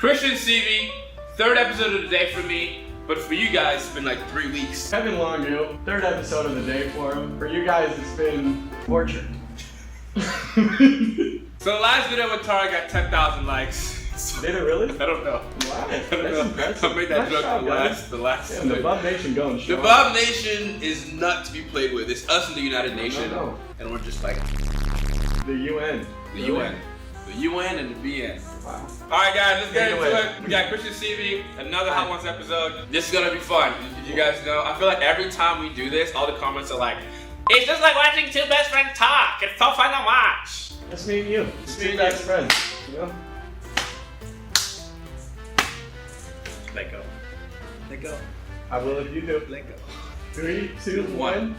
Christian Seavey, third episode of the day for me, but for you guys, it's been like 3 weeks. Kevin Langue, third episode of the day for him. For you guys, it's been torture. So the last video with Tara got 10,000 likes. So, Did it really? I don't know. Wow, I don't know. impressive. I made that Nice joke job, the last. Damn, the Blvd Nation going The strong. Blvd Nation is not to be played with. It's us and the United Nation, No. and we're just like The UN. the UN, the UN and the BN. Wow. All right, guys, let's get into Anyway. it. We got Christian Seavey, another Hot Ones episode. This is gonna be fun. You guys know, I feel like every time we do this, all the comments are like, "It's just like watching two best friends talk. It's so fun to watch." It's me and you. It's It's me two and best you. friends. You know? Let go. Let go. I will if you do. Let go. 3, 2, 1.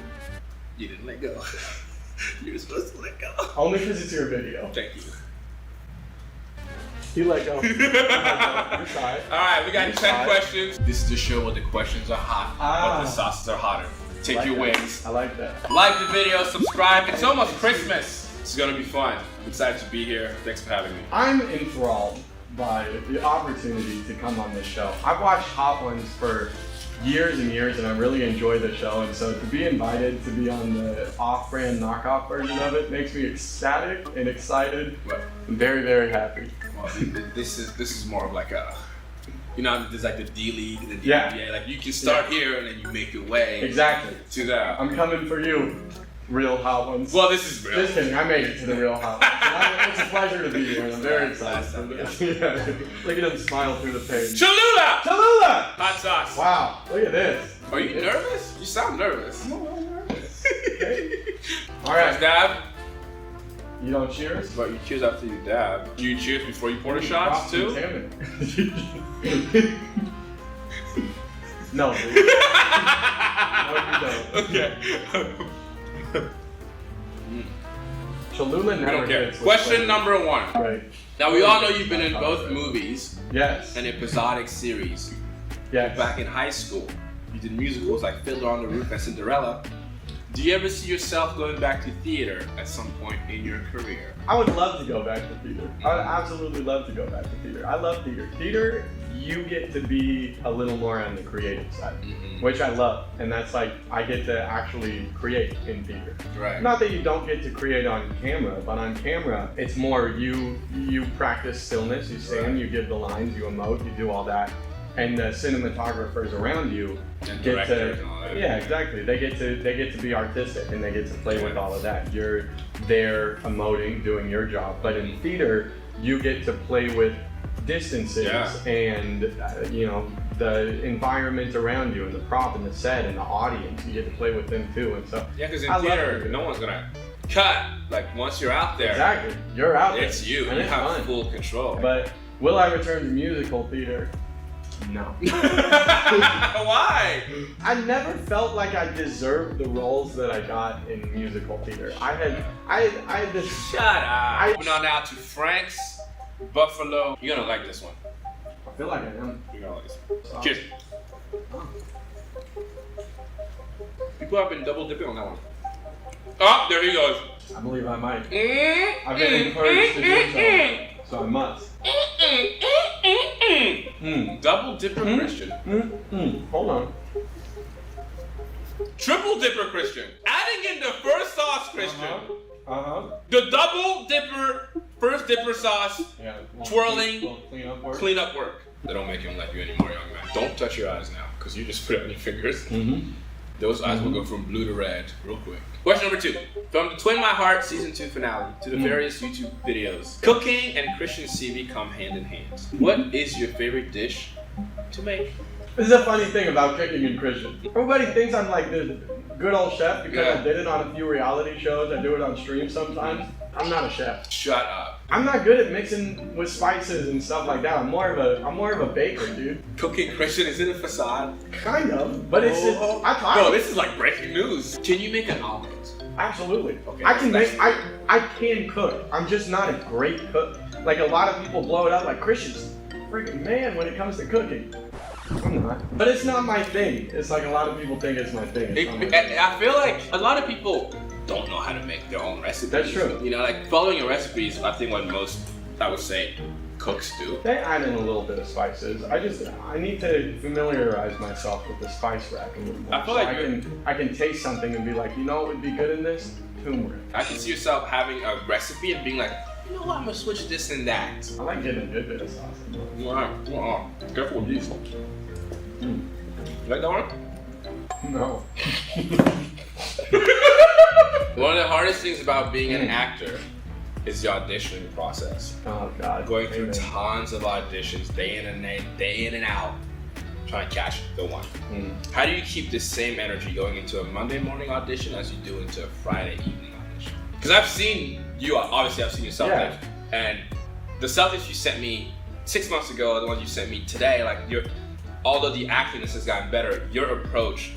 You didn't let go. You were supposed to let go. Only because it's your video. Thank you. You let go. You let go. You're shy. All right, we got You're 10 shy. questions. This is the show where the questions are hot, but the sauces are hotter. Take Like your that. wings. I like that. Like the video, subscribe. It's almost Christmas. It's gonna be fun. I'm excited to be here. Thanks for having me. I'm enthralled by the opportunity to come on this show. I've watched Hot Ones for years and years, and I really enjoy the show. And so to be invited to be on the off-brand knockoff version of it makes me ecstatic and excited. But, I'm very, very happy. well, this is more of like a, you know, there's like the D League and the D Yeah. NBA. Like you can start here and then you make your way Exactly. to that. I'm coming for you, real Hot Ones. Well, this is real. Just kidding, I made it to the real Hot Ones. It's a pleasure to be here, and I'm very excited for this. Yeah. Look at him smile through the page. Cholula! Cholula! Hot sauce. Wow, look at this. Are you nervous? You sound nervous. I'm a little nervous. Okay. All First right, dab. you don't cheers? But you cheers after you dab. Do you cheers before you pour the shots too? No. Dude. No, you don't. Okay. Cholula We never don't care. gets what's Question flavor. number 1. Right. Now we all know you've been in both movies Yes. and episodic series. Yes. Back in high school, you did musicals like Fiddler on the Roof and Cinderella. Do you ever see yourself going back to theater at some point in your career? I would love to go back to theater. I would absolutely love to go back to theater. I love theater. Theater, you get to be a little more on the creative side, which I love. And that's like, I get to actually create in theater. Right. Not that you don't get to create on camera, but on camera, it's more you practice stillness, you stand, you give the lines, you emote, you do all that. And the cinematographers around you And get directors to, and all that. yeah, exactly. They get to be artistic and they get to play with all of that. You're there emoting, doing your job. But in theater, you get to play with distances and you know, the environment around you and the prop and the set and the audience. You get to play with them too. And so Yeah, because in I love theater, theater. no one's gonna cut. Like once you're out there, exactly, you're out there. it's you. and You it's have fun. full control. But will I return to musical theater? No. Why? I never felt like I deserved the roles that I got in musical theater. I had this. Shut up. Moving on now to Frank's Buffalo. You're gonna like this one. I feel like I am. You're gonna like this one. Cheers. People have been double dipping on that one. Oh, there he goes. I believe I might. I've been encouraged to do so, so I must. Double dipper Christian. Hold on. Triple dipper Christian. Adding in the first sauce Christian. The double dipper, first dipper sauce, Yeah. Twirling. Little cleanup work. clean up work. They don't make him like you anymore, young man. Don't touch your eyes now, because you just put it on your fingers. Those eyes will go from blue to red real quick. Question number 2. From the Twin My Heart Season 2 finale to the various YouTube videos, cooking and Christian Seavey come hand in hand. What is your favorite dish to make? This is a funny thing about cooking and Christian. Everybody thinks I'm like this good old chef because I did it on a few reality shows. I do it on stream sometimes. I'm not a chef. Shut up. I'm not good at mixing with spices and stuff like that. I'm more of a baker, dude. Cooking Christian, is it a facade? Kind of, but it's just, I thought. Bro, this is like breaking news. Can you make an omelet? Absolutely. Okay, I can that's- make. I can cook. I'm just not a great cook. Like a lot of people blow it up like Christian's freaking man when it comes to cooking. I'm not. But it's not my thing. It's like a lot of people think it's my thing. It's not my thing. I feel like a lot of people don't know how to make their own recipes. That's true. You know, like following your recipes, I think what most, I would say, cooks do. They add in a little bit of spices. I need to familiarize myself with the spice rack a little more. I feel like I can taste something and be like, you know what would be good in this? Turmeric. I can see yourself having a recipe and being like, you know what, I'm gonna switch this and that. I like getting a good bit of sauce. Wow. Careful with these. You like that one? No. One of the hardest things about being an actor is the auditioning process. Oh God. Going through tons of auditions, day in and out, trying to catch the one. How do you keep the same energy going into a Monday morning audition as you do into a Friday evening audition? Because I've seen you, obviously I've seen your self-tapes, and the self-tapes you sent me 6 months ago, the ones you sent me today, like although the actingness has gotten better, your approach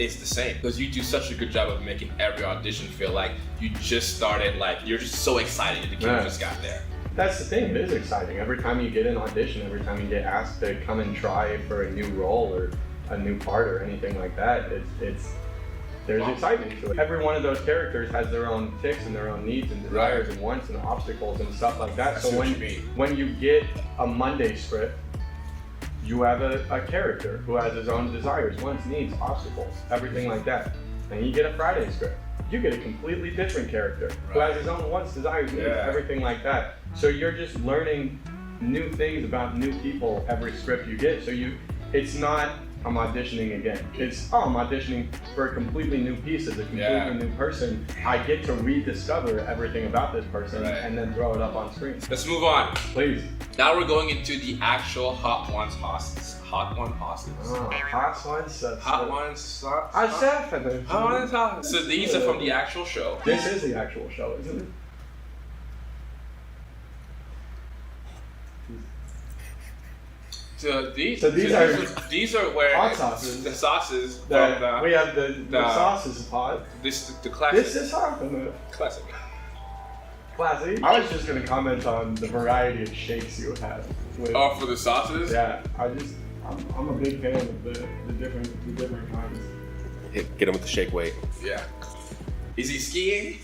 is the same. Because you do such a good job of making every audition feel like you just started, like you're just so excited the kid just got there. That's the thing, it is exciting. Every time you get an audition, every time you get asked to come and try for a new role or a new part or anything like that, there's excitement to it. Every one of those characters has their own tics and their own needs and desires and wants and obstacles and stuff like that. So when you get a Monday script, you have a character who has his own desires, wants, needs, obstacles, everything like that. And you get a Friday script, you get a completely different character who has his own wants, desires, needs, everything like that. So you're just learning new things about new people every script you get. So it's not, I'm auditioning again. It's, I'm auditioning for a completely new piece as a completely new person. I get to rediscover everything about this person and then throw it up on screen. Let's move on. Please. Now we're going into the actual Hot Ones hosses. Hot One hosses. Oh, Hot Ones. Hot Ones. Hot Ones hosses. So these are from the actual show. This is the actual show, isn't it? So these are where hot sauces. The sauces. We have the sauces hot. The classic. This is hot. Classic. Classic. I was just gonna comment on the variety of shakes you have. Oh, for the sauces? Yeah, I'm a big fan of the different kinds. Get him with the shake weight. Yeah. Is he skiing,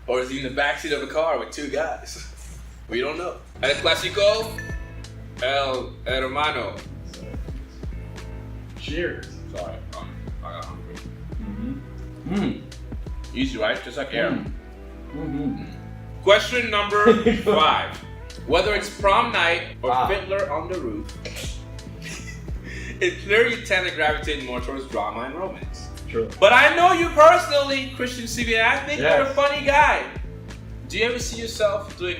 or is he in the backseat of a car with two guys? We don't know. El Clásico, El Hermano. Cheers. Sorry, I got hungry. Easy, right? Just like air. Question number 5. Whether it's prom night or Fiddler on the Roof, it's clear you tend to gravitate more towards drama and romance. True. But I know you personally, Christian Seavey, and I think you're a funny guy. Do you ever see yourself doing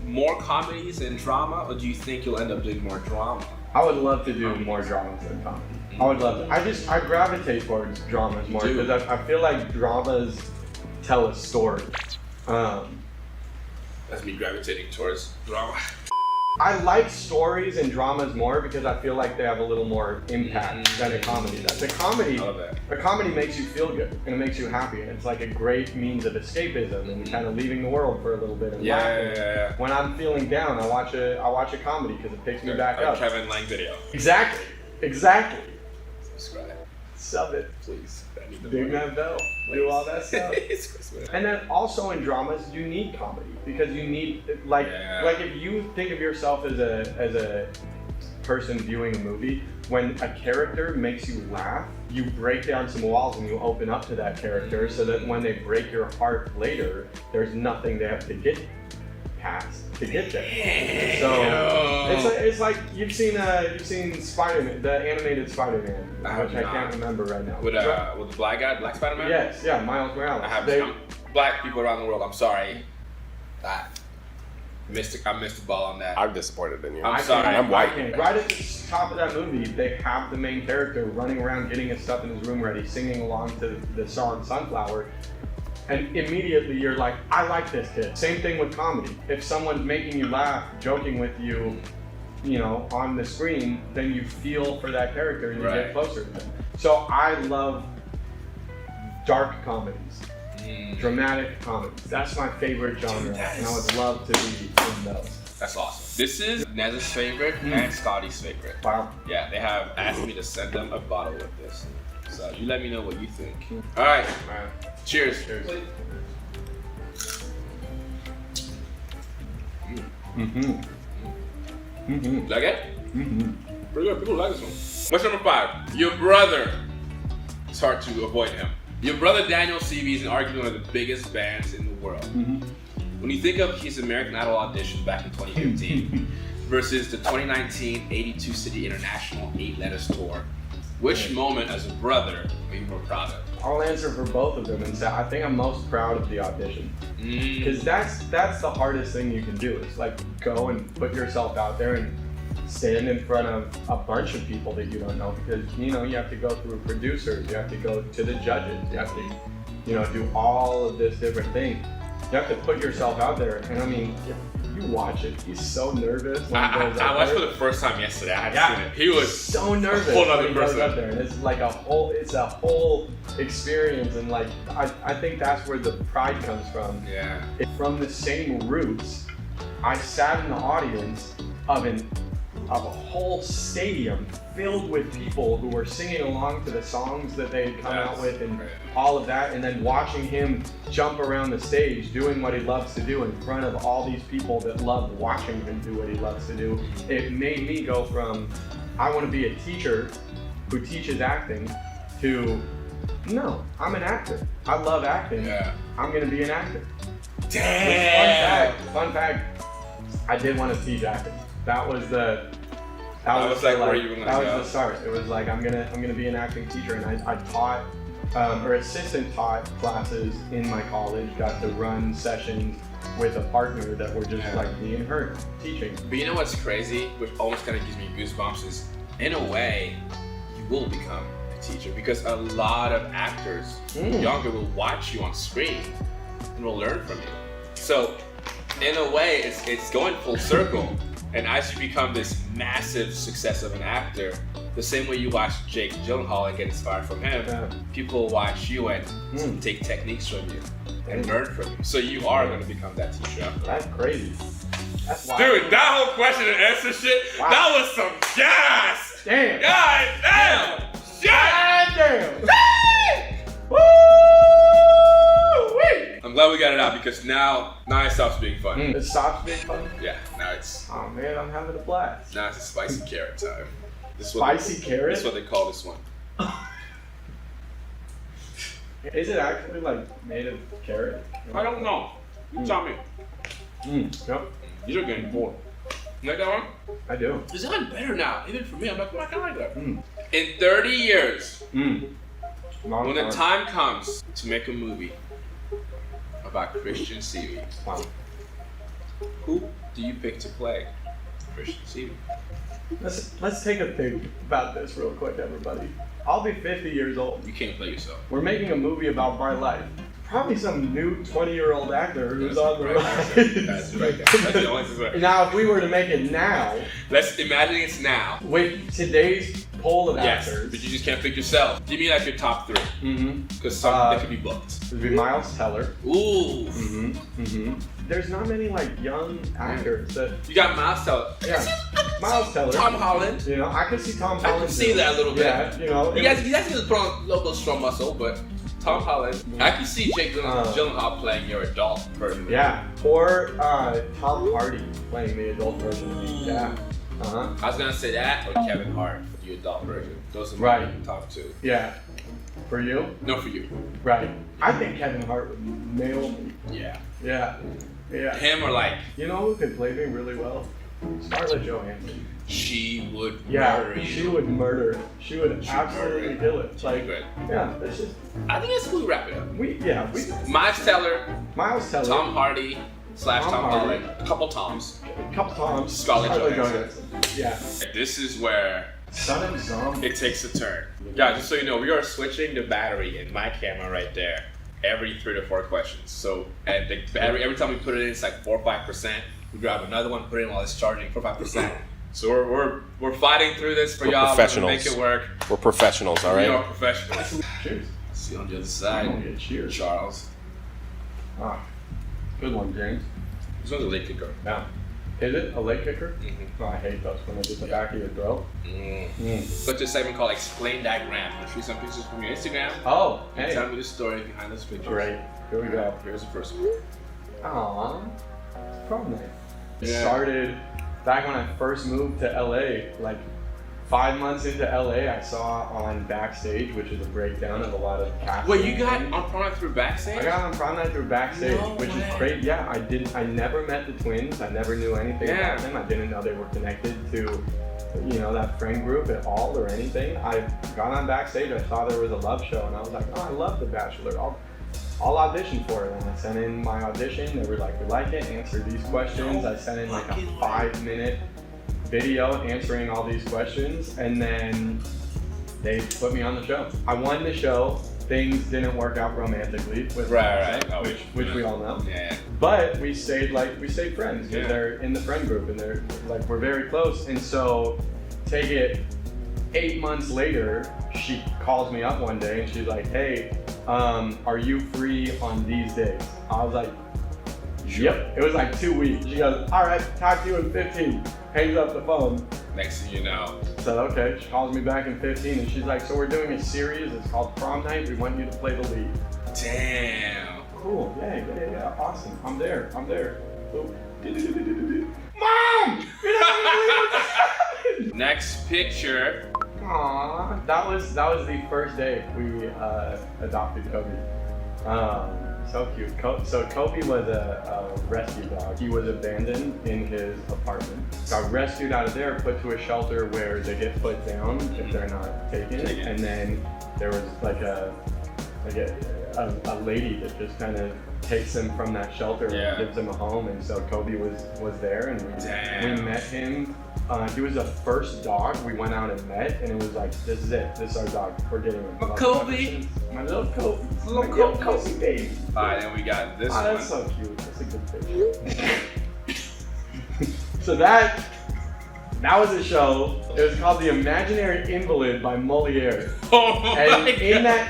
more comedies than drama, or do you think you'll end up doing more drama? I would love to do more dramas than comedy. I would love to. I gravitate towards dramas more because I feel like dramas tell a story. That's me gravitating towards drama. I like stories and dramas more because I feel like they have a little more impact than a comedy does. A comedy makes you feel good and it makes you happy, and it's like a great means of escapism and kind of leaving the world for a little bit and laughing. When I'm feeling down, I watch a comedy because it picks me back up. Kevin Langue video. Exactly. Subscribe. Sub it, please. Ding that bell. Do all that stuff. And then also in dramas, you need comedy because you need like if you think of yourself as a person viewing a movie, when a character makes you laugh, you break down some walls and you open up to that character so that when they break your heart later, there's nothing they have to get past to get there. So it's like you've seen Spider-Man, the animated Spider-Man, which I can't remember right now. With the black Spider-Man? Yes, Miles Morales. I have black people around the world. I'm sorry. I missed the ball on that. I'm disappointed in you. I'm sorry. I'm white. Right at the top of that movie, they have the main character running around getting his stuff in his room ready, singing along to the song Sunflower. And immediately you're like, I like this kid. Same thing with comedy. If someone's making you laugh, joking with you, on the screen, then you feel for that character and you get closer to them. So I love dark comedies, dramatic comedies. That's my favorite genre, and I would love to be in those. That's awesome. This is Nez's favorite and Scotty's favorite. Wow. Yeah, they have asked me to send them a bottle of this. So you let me know what you think. All right. Cheers. You like it? Mm-hmm. Pretty good. People like this one. Question number 5. Your brother. It's hard to avoid him. Your brother Daniel Seavey is arguably one of the biggest bands in the world. Mm-hmm. When you think of his American Idol audition back in 2015 versus the 2019 82 City International 8 Letters Tour, which moment as a brother are you more proud of? I'll answer for both of them and say I think I'm most proud of the audition. Because that's the hardest thing you can do. Is like go and put yourself out there and stand in front of a bunch of people that you don't know, because you have to go through producers, you have to go to the judges, you have to do all of this different thing. You have to put yourself out there, and I mean, if you watch it, he's so nervous when he goes up I watched there. for the first time yesterday. I hadn't seen it. He was so nervous a whole when other he goes person. up there, and it's like a whole experience, and like I think that's where the pride comes from. Yeah. From the same roots, I sat in the audience of a whole stadium filled with people who were singing along to the songs that they had come out with and all of that, and then watching him jump around the stage doing what he loves to do in front of all these people that love watching him do what he loves to do. It made me go from, I want to be a teacher who teaches acting, to, no, I'm an actor. I love acting. Yeah. I'm going to be an actor. Damn. Fun fact, I did want to teach acting. That was where you were gonna go. That was the start. It was like I'm gonna be an acting teacher, and I taught or assistant taught classes in my college. Got to run sessions with a partner that were just like me and her teaching. But you know what's crazy, which almost kind of gives me goosebumps, is in a way you will become a teacher, because a lot of actors younger will watch you on screen and will learn from you. So in a way, it's going full circle. And as you become this massive success of an actor, the same way you watch Jake Gyllenhaal and get inspired from him, people will watch you and take techniques from you and learn from you. So you are going to become that teacher. That's crazy. That's wild. Dude, that whole question and answer shit, that was some gas! Damn! God damn! Shit! God damn! Woo! I'm glad we got it out, because now it stops being fun. It stops being fun? Yeah, now it's Oh man, I'm having a blast. a spicy carrot time. Spicy carrot? That's what they call this one. Is it actually like made of carrot? I don't know. You tell me. Yep, These are getting bored. You like that one? I do. It's gotten better now, even for me. I'm like, oh, I kind of like that. In 30 years, when the time comes to make a movie about Christian Seavey, who do you pick to play Christian Seavey? Let's take a think about this real quick, everybody. I'll be 50 years old. You can't play yourself. We're making a movie about my life. Probably some new 20-year-old actor who's on the rise. That's right. That's the only thing. Now, if we were to make it now, Let's imagine it's now. with today's poll of Yes, actors, but you just can't pick yourself. Give me like your top 3, because they could be booked. it would be Miles Teller. Ooh. There's not many like young actors that. You got Miles Teller. Yeah, Miles Teller. Tom Holland. You know, I could see Tom I Holland. can see that a little bit. Yeah, you know. He has to put on a little strong muscle, but Tom Holland. I can see Jake Gyllenhaal playing your adult version. Yeah, or Tom Hardy playing the adult version of me. Yeah. I was gonna say that, or Kevin Hart, the adult version. Those are my top 2. Yeah. For you? No, for you. Right. I think Kevin Hart would nail me. Yeah. Yeah. Yeah. Him or like. You know who could play me really well? Scarlett Johansson. She would Yeah, murder you. she would murder it. She would absolutely kill it. Like, good. yeah, it's just I think that's cool. Wrap it up. Miles Teller, Miles Teller, Tom Hardy / Tom Holland, a couple Toms. a couple Toms, Scarlett Johansson. Yeah. This is where Son of Zombie. it takes a turn. Yeah, just so you know, we are switching the battery in my camera right there every 3 to 4 questions. So, and the battery, every time we put it in, it's like 4 or 5%. We grab another one, put it in while it's charging, 4 or 5%. So we're fighting through this for y'all. We're gonna make it work. We're professionals, all right? We are professionals. Cheers. See you on the other side. Cheers. Charles. Good one, James. This one's a late kicker. Yeah. Is it a leg kicker? Mm-hmm. Oh, I hate those when it's the back of your throat. Such a segment called Explain Diagram. I'll show you some pictures from your Instagram. Oh, hey. Tell me the story behind those pictures. Great. Here we go. Here's the first one. Aww. Prom night. Yeah. Started back when I first moved to LA, like 5 months into LA, I saw on Backstage, which is a breakdown of a lot of casting. Wait, you got on prom night through Backstage? I got on prom night through Backstage, No which way. is great. Yeah, I never met the twins. I never knew anything about them. I didn't know they were connected to, that friend group at all or anything. I got on Backstage. I saw there was a love show, and I was like, oh, I love The Bachelor. I'll audition for it. And I sent in my audition. They were like, we like it. Answer these questions. I sent in like a 5-minute video answering all these questions, and then they put me on the show. I won the show. Things didn't work out romantically with Right. Oh, which we all know. Yeah. But we stayed friends because they're in the friend group and they're like we're very close. And so take it 8 months later, she calls me up one day and she's like, hey, are you free on these days? I was like, yep. It was like 2 weeks. She goes, all right, talk to you in 15. Hangs up the phone. Next thing you know. I said, okay. She calls me back in 15 and she's like, so we're doing a series. It's called Prom Night. We want you to play the lead. Damn. Cool. Yeah. Awesome. I'm there. So, Mom! You're not gonna believe what just happened! Next picture. Aww. That was the first day we adopted Kobe. So cute. So Kobe was a rescue dog. He was abandoned in his apartment. Got rescued out of there, put to a shelter where they get put down if they're not taken. And then there was like a lady that just kind of takes him from that shelter and gives him a home. And so Kobe was there, and we met him. He was the first dog we went out and met, and it was like, this is it. This is our dog. We're getting him. Kobe. My little Kobe. Little Kobe baby. Alright, then we got this one. That's so cute. That's a good picture. So that was a show. It was called The Imaginary Invalid by Moliere. Oh my And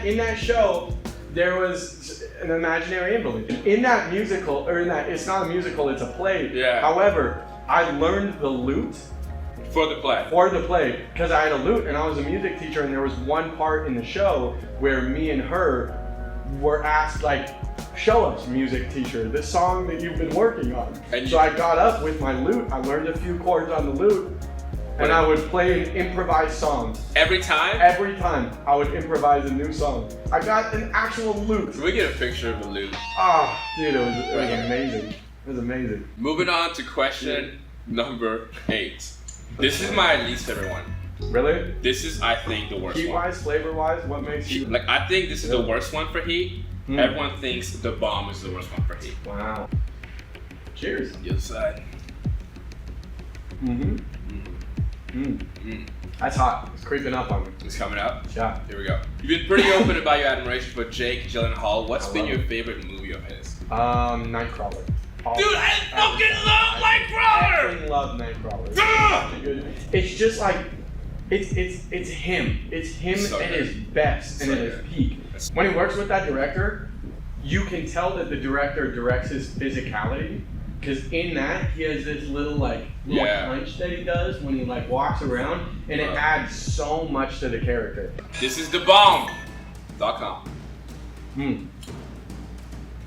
in that show, there was an imaginary invalid. In that musical, it's not a musical, it's a play. Yeah. However, I learned the lute For the play. Because I had a lute and I was a music teacher, and there was one part in the show where me and her were asked, like, show us, music teacher, the song that you've been working on. So I got up with my lute, I learned a few chords on the lute, and I would play an improvised song. Every time? Every time I would improvise a new song. I got an actual lute. Can we get a picture of the lute? Ah, dude, it was amazing. It was amazing. Moving on to question number 8. This is my least favorite one. Really? This is, I think, the worst one. Heat-wise, flavor-wise, what makes you... Like, I think this is the worst one for Heat. Everyone thinks the bomb is the worst one for Heat. Wow. Cheers. The other side. That's hot. It's creeping up on me. It's coming up? Yeah. Here we go. You've been pretty open about your admiration for Jake Gyllenhaal. What's been your favorite movie of his? Nightcrawler. Dude, I fucking love Nightcrawler! I love Nightcrawler. It's just like, it's him. It's him So at good. his best and at his peak. When he works with that director, you can tell that the director directs his physicality, because in that he has this little punch that he does when he walks around, and it adds so much to the character. This is the bomb.com.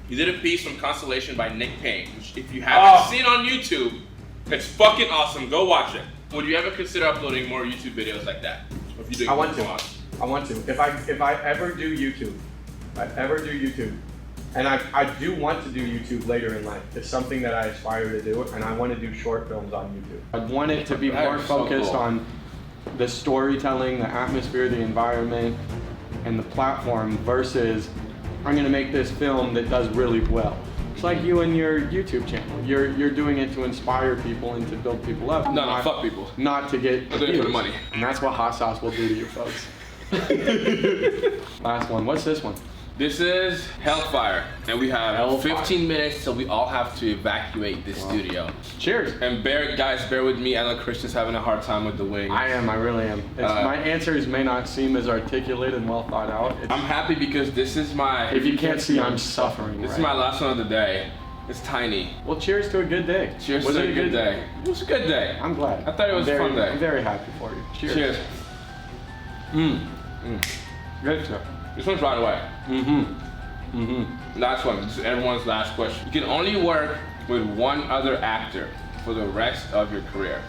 He did a piece from Constellation by Nick Payne, which if you haven't seen on YouTube, it's fucking awesome. Go watch it. Would you ever consider uploading more YouTube videos like that? Or if you I want to. If I ever do YouTube, and I do want to do YouTube later in life. It's something that I aspire to do, and I want to do short films on YouTube. I want it to be more focused on the storytelling, the atmosphere, the environment, and the platform versus I'm going to make this film that does really well. It's like you and your YouTube channel. You're doing it to inspire people and to build people up. No, fuck people. Not to get I'm doing it for the money. And that's what hot sauce will do to you folks. Last one. What's this one? This is Hellfire, and we have 15 minutes, so we all have to evacuate this studio. Cheers. And bear with me. I know Christian's having a hard time with the wing. I really am. My answers may not seem as articulate and well thought out. I'm happy because this is my... If you can't see, I'm suffering. This is my last one of the day. It's tiny. Well, cheers to a good day. Cheers to a good day. It was a good day. I'm glad. I thought it was a fun day. I'm very happy for you. Cheers. Good stuff. This one's right away. Last one. This is everyone's last question. You can only work with one other actor for the rest of your career?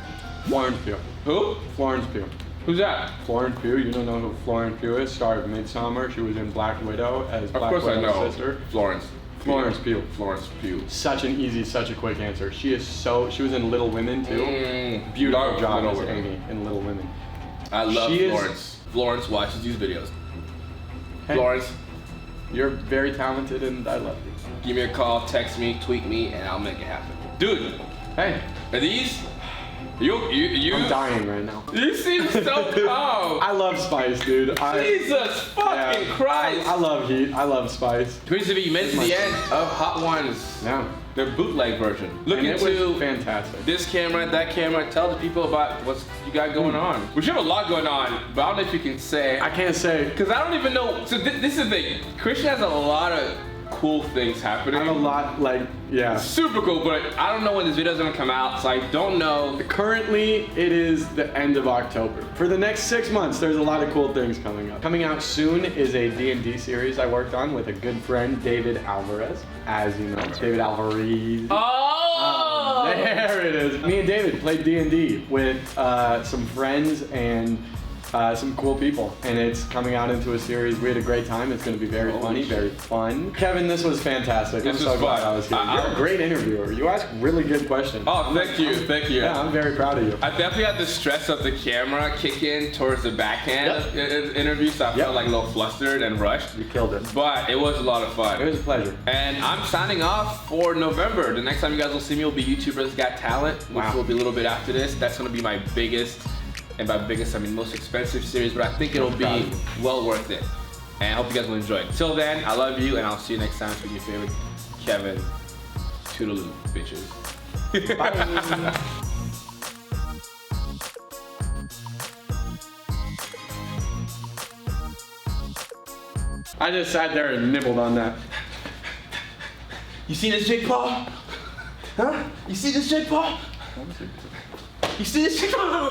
Florence Pugh. Who? Florence Pugh. Who's that? Florence Pugh, you don't know who Florence Pugh is? Star of Midsommar. She was in Black Widow as Black Of course I Widow's know. sister. Florence. Florence Pugh. Florence Pugh. Such an easy, such a quick answer. She was in Little Women too. Beautiful Love job Little as Women. Amy in Little Women. I love She is- Florence. Florence watches these videos. Hey, Florence, you're very talented and I love you. give me a call, text me, tweet me, and I'll make it happen. Dude, Hey, are these? You. I'm dying right now. You seem so calm. I love spice, dude. Jesus fucking Christ. I love heat. I love spice. Queen Seavey, you made it to the end of Hot Ones. Yeah. Their bootleg version. Look And it into was fantastic. this camera, that camera. Tell the people about what you got going on. Which you have a lot going on, but I don't know if you can say. I can't say. Because I don't even know. So this is the thing. Christian has a lot of cool things happening. I have a lot, yeah. Super cool, but I don't know when this video is gonna come out, so I don't know. Currently, it is the end of October. For the next 6 months, there's a lot of cool things coming up. Coming out soon is a D&D series I worked on with a good friend, David Alvarez. As you know, David Alvarez. Oh! There it is. Me and David played D&D with some friends and some cool people, and it's coming out into a series. We had a great time. It's going to be very funny, very fun. Kevin, this was fantastic. This I'm so was glad fun. I was here. You're a great interviewer. You ask really good questions. Oh, thank you, thank you. Yeah, I'm very proud of you. I definitely had the stress of the camera kick in towards the backhand interview, so I felt like a little flustered and rushed. You killed it. But it was a lot of fun. It was a pleasure. And I'm signing off for November. The next time you guys will see me will be YouTubers Got Talent, which will be a little bit after this. That's gonna be my biggest, and by biggest I mean most expensive series, but I think it'll be well worth it. And I hope you guys will enjoy it. Till then, I love you, and I'll see you next time with your favorite Kevin. Toodaloo, bitches. Bye. I just sat there and nibbled on that. You see this, Jake Paul? Huh? You see this, Jake Paul? You see this, Jake Paul?